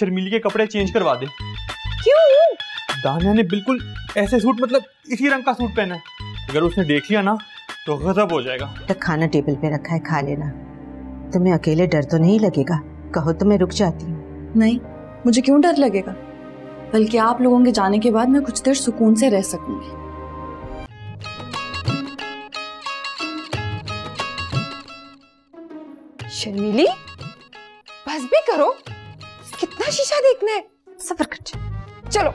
शर्मीली के कपड़े चेंज करवा दे। क्यों? दानिया ने बिल्कुल ऐसे सूट, मतलब इसी रंग का सूट पहना है, अगर उसने देख लिया ना तो गजब हो जाएगा। तो खाना टेबल पे रखा है, खा लेना। तुम्हें अकेले डर तो नहीं लगेगा? कहो तो मैं रुक जाती हूँ। नहीं, मुझे क्यों डर लगेगा, बल्कि आप लोगों के जाने के बाद मैं कुछ देर सुकून से रह सकूंगी। शर्मीली, बस भी करो, कितना शीशा देखना है, सब्र कर। चलो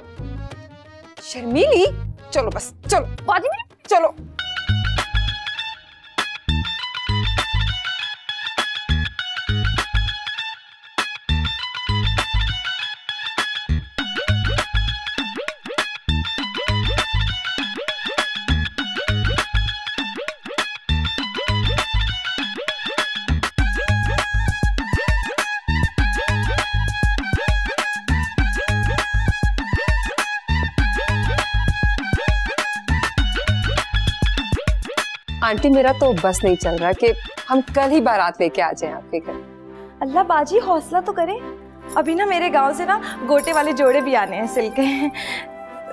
शर्मीली, चलो बस, चलो बाजी में, चलो। आंटी, मेरा तो बस नहीं चल रहा कि हम कल ही बारात लेके आ जाएं आपके घर। अल्लाह बाजी, हौसला तो करें। अभी ना मेरे गांव से ना गोटे वाले जोड़े भी आने हैं सिल के,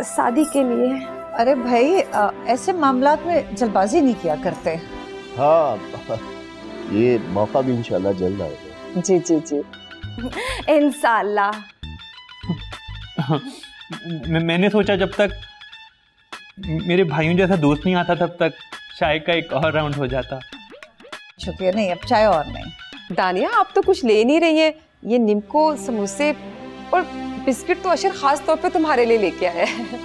शादी के लिए। अरे भाई, ऐसे मामलात में जल्दबाजी नहीं किया करते। हाँ, ये मौका भी इंशाल्लाह जल्द आएगा। जी जी जी, इंशाल्लाह। मैंने सोचा जब तक मेरे भाइयों जैसा दोस्त नहीं आता तब तक चाय का एक और राउंड हो जाता। शुक्रिया, नहीं अब चाय और नहीं। दानिया, आप तो कुछ ले नहीं रही हैं। ये निम्को, समोसे और बिस्किट तो अशर खास तौर पे तुम्हारे लिए लेके आया है।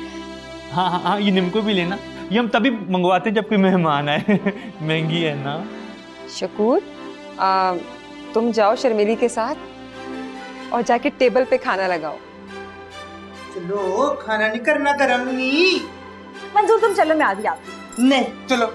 हाँ हाँ हाँ, ये निम्को भी लेना, ये हम तभी मंगवाते जब कोई मेहमान आए। महंगी है ना। शकूर, तुम जाओ शर्मीली के साथ और जाके टेबल पे खाना लगाओ। चलो, खाना नहीं करना गरम नहीं। मंजूर, तुम चलो, मैं आधी आती। नहीं, चलो।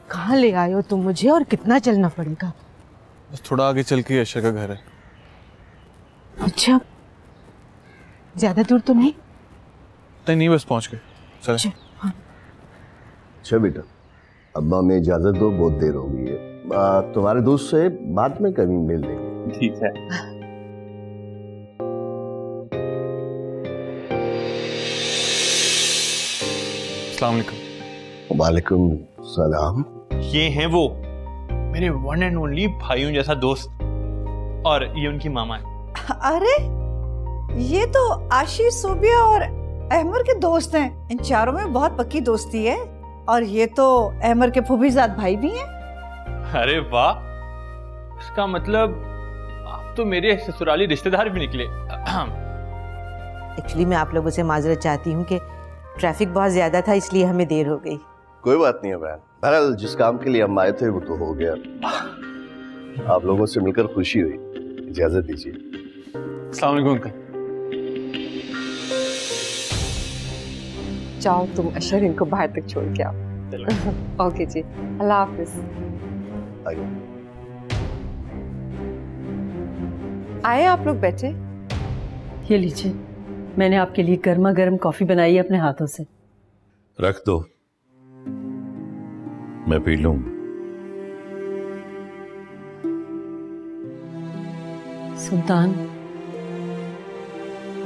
कहाँ ले आए हो तुम मुझे, और कितना चलना पड़ेगा? बस थोड़ा आगे चल के अशर का घर है। अच्छा, ज्यादा दूर तो नहीं? नहीं, बस पहुंच गए। चले। अच्छा बेटा, अब्बा में इजाजत दो, बहुत देर हो गई है। तुम्हारे दोस्त से बाद में कभी मिल लेंगे। ठीक है। अस्सलाम वालेकुम। वालेकुम सलाम। ये हैं वो मेरे वन एंड ओनली भाइयों जैसा दोस्त, और ये उनकी मामा है। अरे, ये तो आशीष, सोबिया और अहमर के दोस्त हैं। इन चारों में बहुत पक्की दोस्ती है, और ये तो अहमर के फूफीजाद भाई भी हैं। अरे वाह, इसका मतलब आप तो मेरे ससुराली रिश्तेदार भी निकले। एक्चुअली मैं आप लोगों से माजरत चाहती हूँ कि ट्रैफिक बहुत ज्यादा था, इसलिए हमें देर हो गई। कोई बात नहीं है बहन, बहरहाल जिस काम के लिए हम आए थे वो तो हो गया। आप लोगों से मिलकर खुशी हुई, इजाजत दीजिए। अस्सलाम वालेकुम अंकल। जाओ तुम अशर, इनको बाहर तक छोड़ के आओ। ओके जी, अल्लाह हाफिज। आए आप लोग, बैठे। ये लीजिए, मैंने आपके लिए गर्मा गर्म कॉफी बनाई है अपने हाथों से। रख दो, मैं पी लूं। सुल्तान,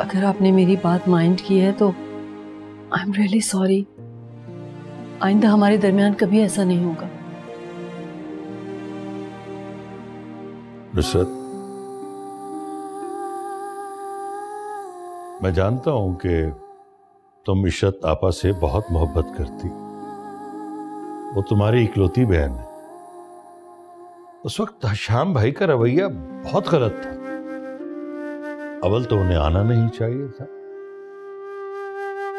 अगर आपने मेरी बात माइंड की है तो आई एम रियली सॉरी। आइंदा हमारे दरमियान कभी ऐसा नहीं होगा। नुसरत, मैं जानता हूं कि तुम इशरत आपा से बहुत मोहब्बत करती। वो तुम्हारी इकलौती बहन है। उस वक्त शाम भाई का रवैया बहुत गलत था। अव्वल तो उन्हें आना नहीं चाहिए था।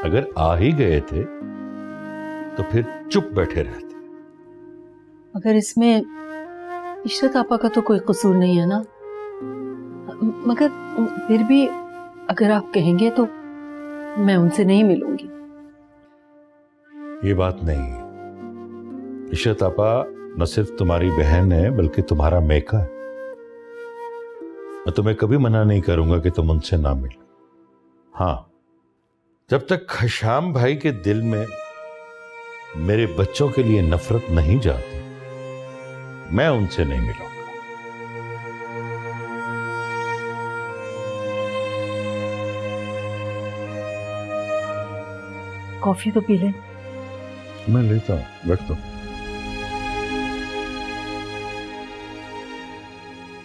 अगर आ ही गए थे तो फिर चुप बैठे रहते। मगर इसमें इशरत आपा का तो कोई कसूर नहीं है ना। मगर फिर भी अगर आप कहेंगे तो मैं उनसे नहीं मिलूंगी। ये बात नहीं, इशरत आपा न सिर्फ तुम्हारी बहन है बल्कि तुम्हारा मेका है। मैं तुम्हें कभी मना नहीं करूंगा कि तुम उनसे ना मिलो। हाँ, जब तक खशाम भाई के दिल में मेरे बच्चों के लिए नफरत नहीं जाती, मैं उनसे नहीं मिलूंगा। कॉफी तो पी ले। मैं लेता हूं, बैठ दो।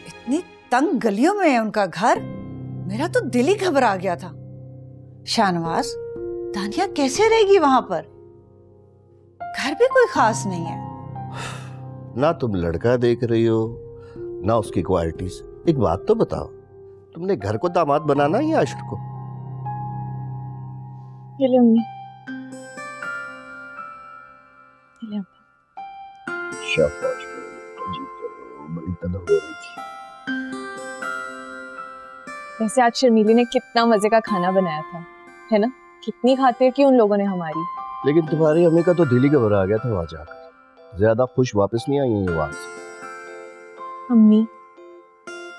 इतनी तंग गलियों में है उनका घर, मेरा तो दिल ही घबरा गया था। शाहनवाज, दानिया कैसे रहेगी वहां पर? घर भी कोई खास नहीं है। ना तुम लड़का देख रही हो ना उसकी क्वालिटीज। एक बात तो बताओ, तुमने घर को दामाद बनाना या अशर को? ये ले अम्मी। शाबाश, बड़ी तलब हो रही थी। वैसे आज शर्मीली ने कितना मजे का खाना बनाया था, है ना? कितनी खातिर की उन लोगों ने हमारी। लेकिन तुम्हारी अम्मी का तो दिल ही घबरा गया था वहां जाकर। ज्यादा खुश वापस नहीं आई है वहां से। अम्मी,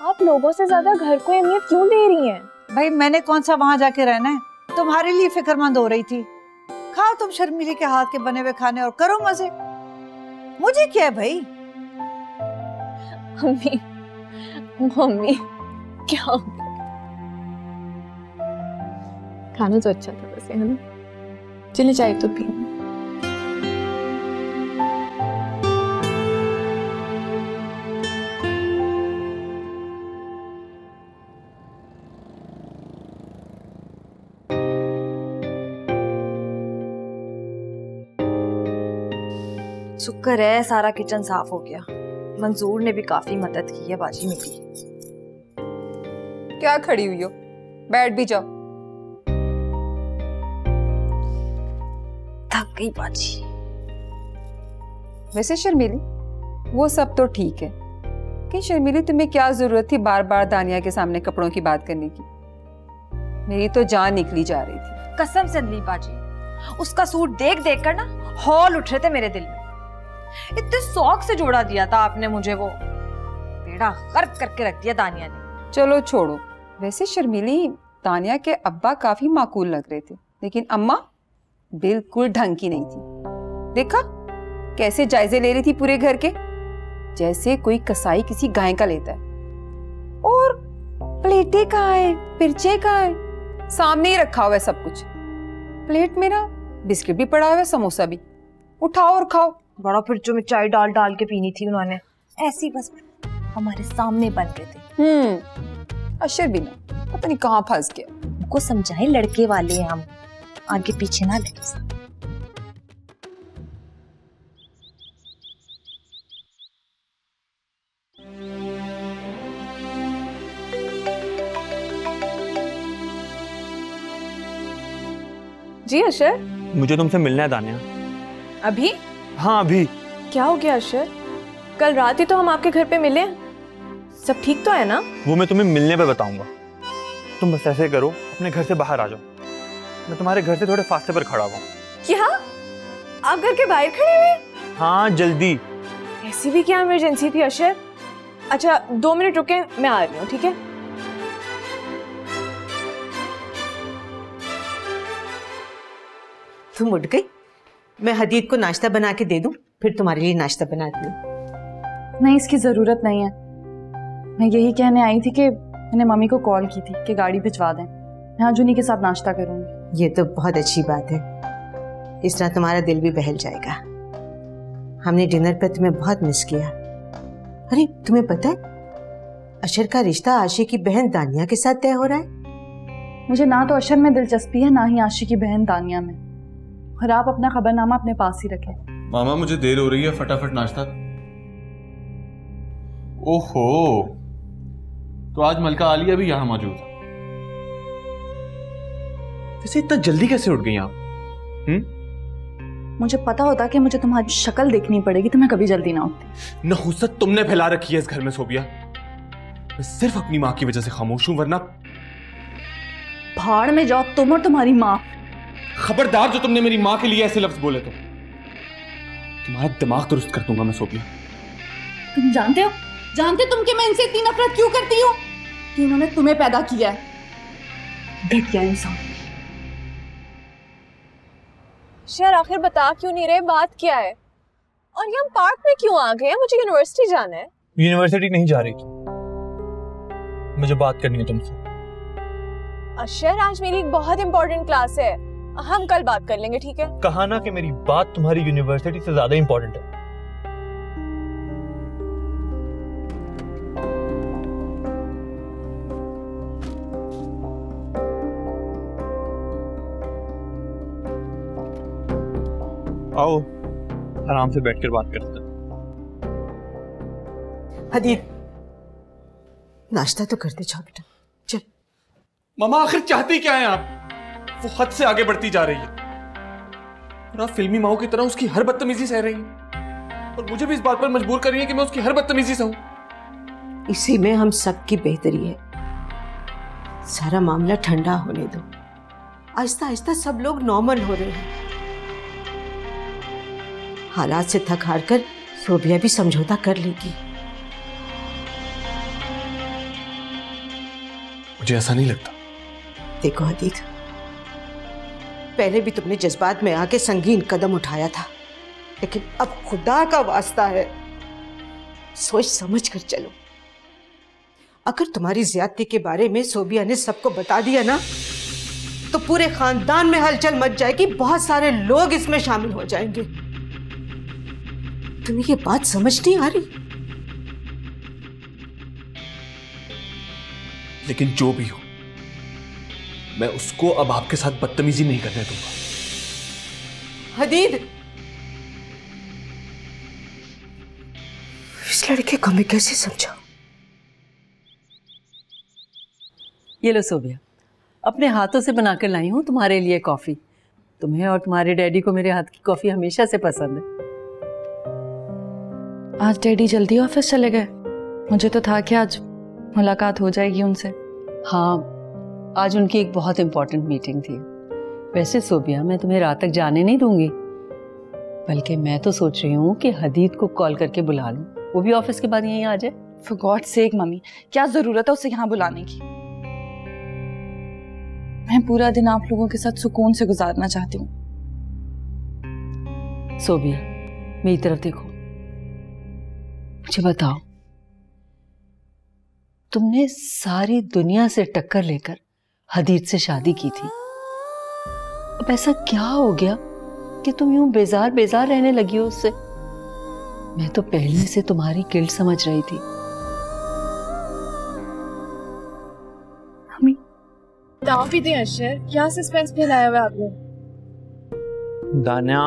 आप लोगों से ज्यादा घर को अहमियत क्यों दे रही हैं? भाई मैंने कौन सा वहां जाके रहना है? तुम्हारे लिए फिक्रमंद हो रही थी। खाओ तुम शर्मीली के हाथ के बने हुए खाने और करो मजे। मुझे क्या है भाई? अम्मी, मम्मी, क्या हो गया? खाना तो अच्छा था वैसे, है ना? चलिए चाय तो पी। शुक्र है सारा किचन साफ हो गया। मंजूर ने भी काफी मदद की है बाजी मेरी। क्या खड़ी हुई हो, बैठ भी जाओ। थक गई बाजी। वैसे शर्मीली, वो सब तो ठीक है कि शर्मीली तुम्हें क्या जरूरत थी बार बार दानिया के सामने कपड़ों की बात करने की? मेरी तो जान निकली जा रही थी। कसम से अदली बाजी, उसका सूट देख देख कर ना हौल उठ रहे थे मेरे दिल में। इतने शौक से जोड़ा दिया था आपने मुझे, वो बेड़ा गर्क करके रख दिया दानिया ने। चलो छोड़ो। वैसे शर्मीली, दानिया के अब्बा काफी माकूल लग रहे थे, लेकिन अम्मा बिल्कुल ढंग की नहीं थी। देखा कैसे जायजे ले रही थी पूरे घर के, जैसे कोई कसाई किसी गाय का लेता है। और प्लेटें कहाँ है, पिरचे कहाँ है? सामने ही रखा हुआ है सब कुछ। प्लेट में ना बिस्किट भी पड़ा हुआ है, समोसा भी। उठाओ और खाओ। बड़ा पिरचों में चाय डाल डाल के पीनी थी उन्होंने, ऐसी बस हमारे सामने बन रहे थे। अशर भी ना पता नहीं कहाँ फंस गया। उनको समझाए, लड़के वाले हैं हम, आगे पीछे ना लगे। जी अशर, मुझे तुमसे मिलना है दानिया। अभी? हाँ अभी। क्या हो गया अशर? कल रात ही तो हम आपके घर पे मिले। सब ठीक तो है ना? वो मैं तुम्हें मिलने पे बताऊंगा। तुम बस ऐसे करो, अपने घर से बाहर आ जाओ। मैं तुम्हारे घर से थोड़े फासले पर खड़ा हुआ। क्या? आप घर के बाहर खड़े हुए? हाँ जल्दी। ऐसी भी क्या इमरजेंसी थी अशर? अच्छा 2 मिनट रुके, मैं आ रही हूँ, ठीक है? तुम उठ गई? मैं हदीद को नाश्ता बना के दे दूं, फिर तुम्हारे लिए नाश्ता बनाती हूँ। नहीं, इसकी जरूरत नहीं है। मैं यही कहने आई थी कि मैंने मम्मी को कॉल की थी कि गाड़ी भिजवा दें। मैं आज उन्हीं के साथ नाश्ता करूंगी। ये तो बहुत अच्छी बात है, इस तरह तुम्हारा दिल भी बहल जाएगा। हमने डिनर पर तुम्हें बहुत मिस किया। अरे तुम्हें पता है, अशर का रिश्ता आशी की बहन दानिया के साथ तय हो रहा है। मुझे ना तो अशर में दिलचस्पी है, ना ही आशी की बहन दानिया में। और आप अपना खबरनामा अपने पास ही रखें। मामा मुझे देर हो रही है, फटाफट नाश्ता। ओहो, तो आज मलका आलिया भी यहाँ मौजूद है। वैसे इतना जल्दी कैसे उठ गई आप? मुझे पता होता कि मुझे तुम्हारी शक्ल देखनी पड़ेगी तो मैं कभी जल्दी ना उठती। नहुसत तुमने फैला रखी है इस घर में सोबिया। मैं सिर्फ अपनी माँ की वजह से खामोश हूं, वरना भाड़ में जाओ तुम और तुम्हारी माँ। खबरदार जो तुमने मेरी माँ के लिए ऐसे लफ्ज बोले तो तुम्हारा दिमाग दुरुस्त कर दूंगा मैं सोफिया। तुम जानते तुम कि मैं इनसे इतनी नफरत क्यों करती हूँ? कि इन्होंने तुम्हें पैदा किया है, घटिया इंसान। शेर आखिर बता क्यों नहीं रहे, बात क्या है? और ये हम पार्क में क्यों आ गए हैं? मुझे यूनिवर्सिटी जाना है। यूनिवर्सिटी नहीं जा रही थी, मुझे बात करनी है तुमसे। अशर आज मेरी एक बहुत इंपॉर्टेंट क्लास है, हम कल बात कर लेंगे, ठीक है? कहा ना कि मेरी बात तुम्हारी यूनिवर्सिटी से ज्यादा इंपॉर्टेंट है। आओ आराम से बैठकर बात करते हैं। हदीद, नाश्ता तो करते जाओ बेटा, चल। मामा आखिर चाहती क्या है आप? वो हद से आगे बढ़ती जा रही है और आप फिल्मी माओ की तरह उसकी हर बदतमीजी सह रही हैं और मुझे भी इस बात पर मजबूर कर रही है कि मैं उसकी हर बदतमीजी सहूं। इसी में हम सबकी बेहतरी है। सारा मामला ठंडा होने दो, आहिस्ता आहिस्ता सब लोग नॉर्मल हो रहे हैं। हालात से थक हार कर सोबिया भी समझौता कर लेगी। मुझे ऐसा नहीं लगता। देखो हदीद, पहले भी तुमने जज्बात में आके संगीन कदम उठाया था, लेकिन अब खुदा का वास्ता है सोच समझ कर चलो। अगर तुम्हारी ज्यादती के बारे में सोबिया ने सबको बता दिया ना, तो पूरे खानदान में हलचल मच जाएगी, बहुत सारे लोग इसमें शामिल हो जाएंगे। तुम्हें ये बात समझ नहीं आ रही? लेकिन जो भी हो, मैं उसको अब आपके साथ बदतमीजी नहीं करने दूंगा। हदीद, इस लड़के को मैं कैसे समझाऊं? ये लो सोबिया, अपने हाथों से बनाकर लाई हूँ तुम्हारे लिए कॉफी। तुम्हें और तुम्हारे डैडी को मेरे हाथ की कॉफी हमेशा से पसंद है। आज डैडी जल्दी ऑफिस चले गए। मुझे तो था कि आज मुलाकात हो जाएगी उनसे। हाँ, आज उनकी एक बहुत इंपॉर्टेंट मीटिंग थी। वैसे सोबिया, मैं तुम्हें रात तक जाने नहीं दूंगी, बल्कि मैं तो सोच रही हूँ कि हदीद को कॉल करके बुला लूं, वो भी ऑफिस के बाद यहीं आ जाए। फॉर गॉड सेक मम्मी, क्या जरूरत है उसे यहाँ बुलाने की? मैं पूरा दिन आप लोगों के साथ सुकून से गुजारना चाहती हूँ। सोबिया, मेरी तरफ देखो, मुझे बताओ, तुमने सारी दुनिया से टक्कर लेकर हदीद से शादी की थी। अब ऐसा क्या हो गया कि तुम यूं बेजार बेजार रहने लगी हो उससे? मैं तो पहले से तुम्हारी गिल्ट समझ रही थी। मम्मी, दाव भी दे अशर, क्या सस्पेंस फैलाया हुआ आपने? दानिया,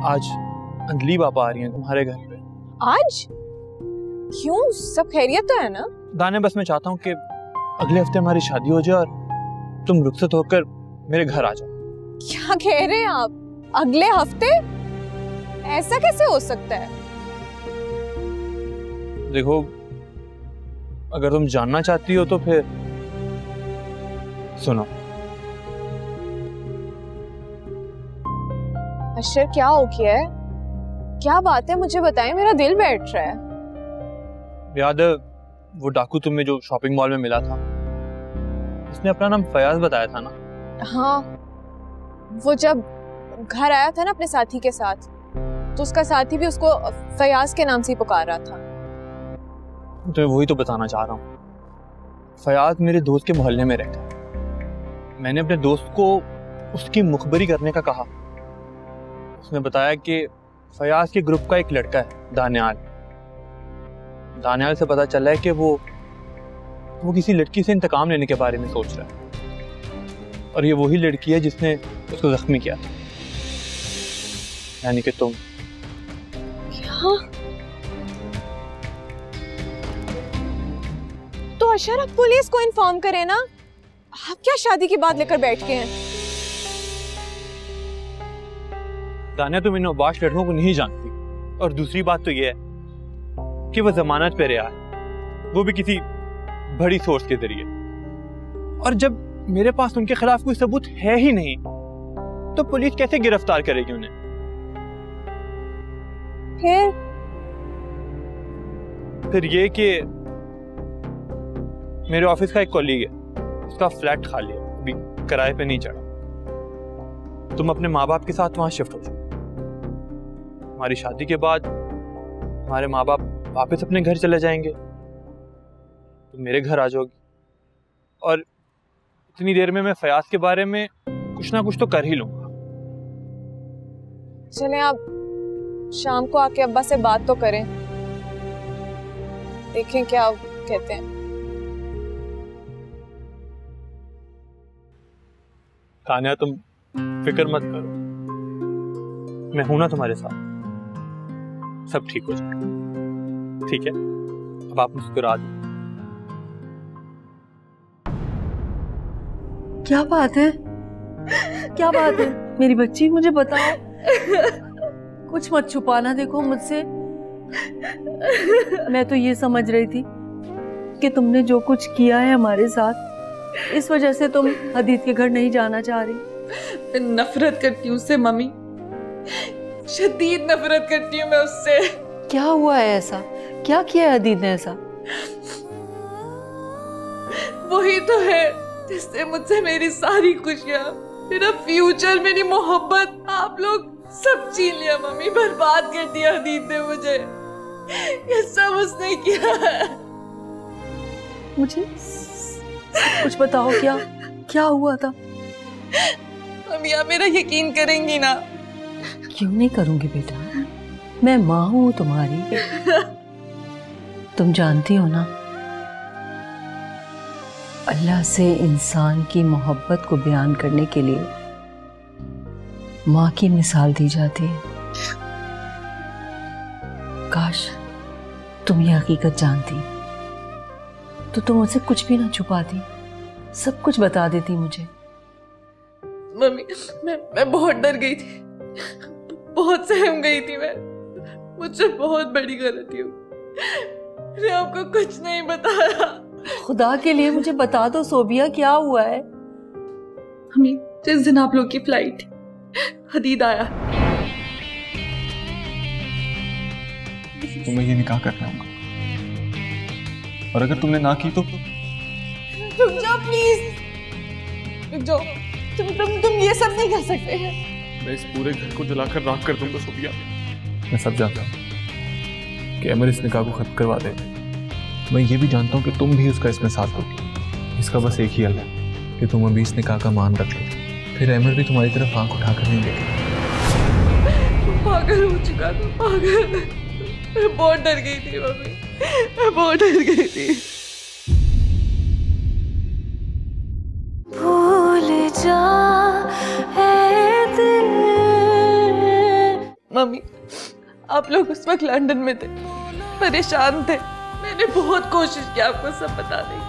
आज अंजलि पापा आ रही हैं तुम्हारे घर पे। आज? क्यों, सब खैरियत तो है ना? दानिया, बस मैं चाहता हूँ कि अगले हफ्ते हमारी शादी हो जाए और तुम रुखसत होकर मेरे घर आ जाओ। क्या कह रहे हैं आप? अगले हफ्ते? ऐसा कैसे हो सकता है? देखो, अगर तुम जानना चाहती हो तो फिर सुनो। अशर, क्या हो गया है? क्या बात है, मुझे बताएं, मेरा दिल बैठ रहा है। याद है वो डाकू तुम्हें जो शॉपिंग मॉल में मिला था? उसने अपना नाम फयाज बताया था ना? हाँ, वो जब घर आया था ना अपने साथी के साथ, तो उसका साथी भी उसको फयाज के नाम से ही पुकार रहा था। तो वही तो बताना चाह रहा हूँ। फयाज मेरे दोस्त के मोहल्ले में रहता है। मैंने अपने दोस्त को उसकी मुखबरी करने का कहा। उसने बताया कि फयाज के ग्रुप का एक लड़का है दानियाल से पता चला है कि वो किसी लड़की से इंतकाम लेने के बारे में सोच रहा है, और ये वही लड़की है जिसने उसको जख्मी किया था, यानी कि तुम। क्या? तो अशर, आप पुलिस को इन्फॉर्म करें ना। आप क्या शादी की बात लेकर बैठ गए हैं? दानिया, तुम इन अबाश लड़कों को नहीं जानती, और दूसरी बात तो ये है कि वो जमानत पे रिहा है, वो भी किसी बड़ी सोर्स के जरिए। और जब मेरे पास उनके खिलाफ कोई सबूत है ही नहीं तो पुलिस कैसे गिरफ्तार करेगी उन्हें? फिर ये कि मेरे ऑफिस का एक कॉलीग है, उसका फ्लैट खाली है, अभी किराए पे नहीं चढ़ा। तुम अपने माँ बाप के साथ वहां शिफ्ट हो जाओ। हमारी शादी के बाद हमारे माँ बाप वापस अपने घर चले जाएंगे, तुम मेरे घर आ जाओगी और इतनी देर में मैं फयाज के बारे में कुछ ना कुछ तो कर ही लूंगा। चलें आप शाम को आके अब्बा से बात तो करें, देखें क्या कहते हैं। तानिया तुम फिक्र मत करो, मैं हूं ना तुम्हारे साथ, सब ठीक हो जाएगा। ठीक है, अब आप मुस्कुरा दो। क्या बात है, क्या बात है मेरी बच्ची, मुझे बताओ, कुछ मत छुपाना देखो मुझसे। मैं तो ये समझ रही थी कि तुमने जो कुछ किया है हमारे साथ, इस वजह से तुम हदीद के घर नहीं जाना चाह रही। मैं नफरत करती हूँ उससे मम्मी, शदीद नफरत करती हूँ मैं उससे। क्या हुआ है ऐसा, क्या किया है हदीद ने ऐसा? वही तो है जिससे मुझसे मेरी सारी खुशियाँ, मेरा फ्यूचर, मेरी मोहब्बत, आप लोग सब छीन लिया मम्मी, बर्बाद कर दिया हदीद ने मुझे। ये सब उसने किया है। मुझे कुछ बताओ, क्या क्या हुआ था? मम्मी आप मेरा यकीन करेंगी ना? क्यों नहीं करूंगी बेटा, मैं माँ हूँ तुम्हारी। तुम जानती हो ना, अल्लाह से इंसान की मोहब्बत को बयान करने के लिए माँ की मिसाल दी जाती है। काश तुम ये हकीकत जानती तो तुम मुझसे कुछ भी ना छुपाती, सब कुछ बता देती मुझे। मम्मी मैं बहुत डर गई थी, बहुत सहम गई थी मैं, मुझसे बहुत बड़ी गलती हुई, मैंने आपको कुछ नहीं बताया। खुदा के लिए मुझे बता दो सोबिया, क्या हुआ है? मम्मी जिस दिन आप लोग की फ्लाइट थी, हदीद आया। तुम्हें ये निकाह करना होगा, और अगर तुमने ना की तो रुक जाओ प्लीज, रुक जाओ। तुम ये सब नहीं कर सकते हैं। मैं इस पूरे घर को जलाकर राख कर दूंगा सोफिया। मैं सब जानता हूँ कि अमर इस निकाह को खत्म करवा देगा। मैं ये भी जानता हूँ कि तुम भी उसका इसमें साथ दोगी। इसका बस एक ही हल है कि तुम अभी इस निकाह का मान रख लो, फिर अमर भी तुम्हारी तरफ आंख उठाकर नहीं देगा। पागल हो चुका था, पागल। मैं बहुत डर गई थी मम्मी, मैं बहुत डर गई थी। भूल जा ऐ दिल। मम्मी आप लोग उस वक्त लंदन में थे, परेशान थे, मैंने बहुत कोशिश की आपको सब बताने की,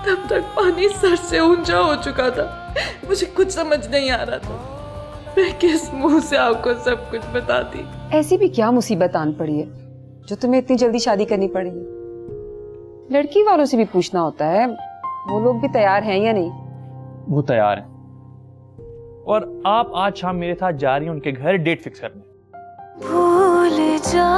तब तक पानी सर से ऊंचा हो चुका था, मुझे कुछ समझ नहीं आ रहा था मैं किस मुंह से आपको सब कुछ बताती। ऐसी भी क्या मुसीबत आन पड़ी है जो तुम्हें इतनी जल्दी शादी करनी पड़ी है? लड़की वालों से भी पूछना होता है, वो लोग भी तैयार हैं या नहीं? वो तैयार हैं, और आप आज शाम मेरे साथ जा रही हैं उनके घर डेट फिक्स करने। भूल जा